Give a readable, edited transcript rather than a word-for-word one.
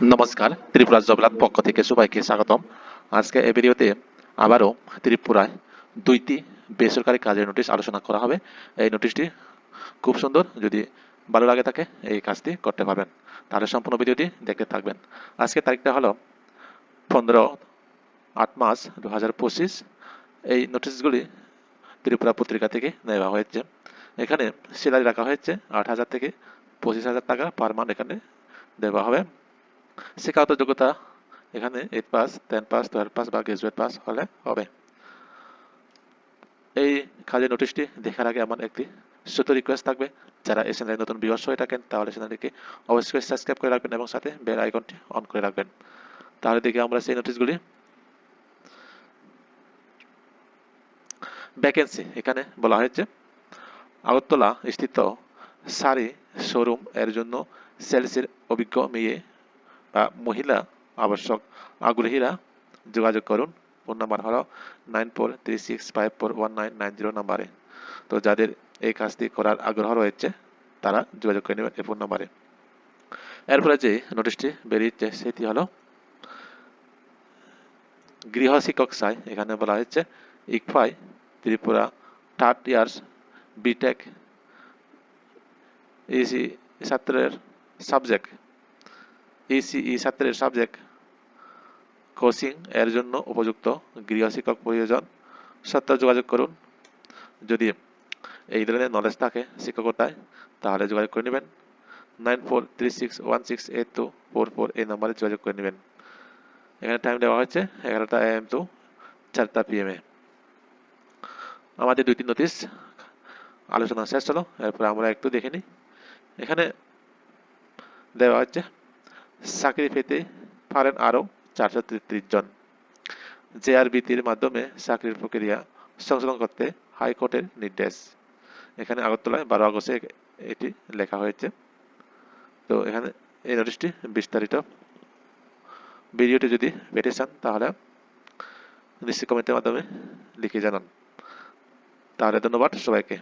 নমস্কার, ত্রিপুরা জবলাট পক্ষ থেকে সবাইকে স্বাগতম। আজকে এই ভিডিওতে আবারও ত্রিপুরায় 2টি বেসরকারি কাজের নোটিশ আলোচনা করা হবে। এই নোটিশটি খুব সুন্দর, যদি ভালো লাগে থাকে এই কাজটি করতে পারবেন। তাহলে সম্পূর্ণ ভিডিওটি দেখতে থাকবেন। আজকে তারিখটা হলো 15/8/2025। এই নোটিশগুলি ত্রিপুরা পত্রিকা থেকে নেওয়া হয়েছে। এখানে স্যালারি রাখা হয়েছে 8,000 থেকে 25,000 টাকা পার মান্থ এখানে দেওয়া হবে। শিক্ষাগত যোগ্যতা এখানে 8 পাস, 10 পাস, 12 পাস বা গ্রাজুয়েট পাস হলে হবে। এই কাজের নোটিশটি দেখার আগে আমার একটি ছোট রিকোয়েস্ট থাকবে, যারা এই চ্যানেলে নতুন ভিউয়ার্স হয়ে থাকেন তাহলে চ্যানেলটিকে অবশ্যই সাবস্ক্রাইব করে রাখবেন এবং সাথে বেল আইকনটি অন করে রাখবেন। তাহলে দেখে আমরা সেই নোটিশগুলি। ভ্যাকেন্সি এখানে বলা হয়েছে আগরতলা স্থিত শাড়ি শোরুম এর জন্য সেলসের অভিজ্ঞ মেয়ে বা মহিলা আবশ্যক। আগ্রহীরা যোগাযোগ করুন। ফোন নাম্বার হলো 9436541990 নাম্বারে। তো যাদের এই কাজটি করার আগ্রহ রয়েছে তারা যোগাযোগ করে নেবেন এই ফোন নাম্বারে। এরপরে যে নোটিশটি বেরিয়েছে সেটি হলো গৃহ শিক্ষক চাই। এখানে বলা হয়েছে ICFAI Tripura third years btech EC ছাত্রের সাবজেক্ট ইসিই ছাত্রের সাবজেক্ট কোচিং এর জন্য উপযুক্ত গৃহ শিক্ষক প্রয়োজন। সত্ত্বেও যোগাযোগ করুন। যদি এই ধরনের নলেজ থাকে শিক্ষকতায় তাহলে যোগাযোগ করে নেবেন। 9436168244 এই নাম্বারে যোগাযোগ করে নেবেন। এখানে টাইম দেওয়া হয়েছে 11টা AM টু 4টা PM। আমাদের 2টি নোটিশ আলোচনা শেষ হলো। এরপর আমরা একটু দেখে নিই। এখানে দেওয়া হচ্ছে চাকরি পেতে পারেন আরও 433 জন। জেআরবিটির মাধ্যমে চাকরির প্রক্রিয়া সংশোধন করতে হাইকোর্টের নির্দেশ। এখানে আগরতলায় 12 আগস্টে এটি লেখা হয়েছে। তো এখানে এই নোটিশটি বিস্তারিত ভিডিওটি যদি পেতে চান তাহলে নিশ্চয়ই কমেন্টের মাধ্যমে লিখে জানান। তাহলে ধন্যবাদ সবাইকে।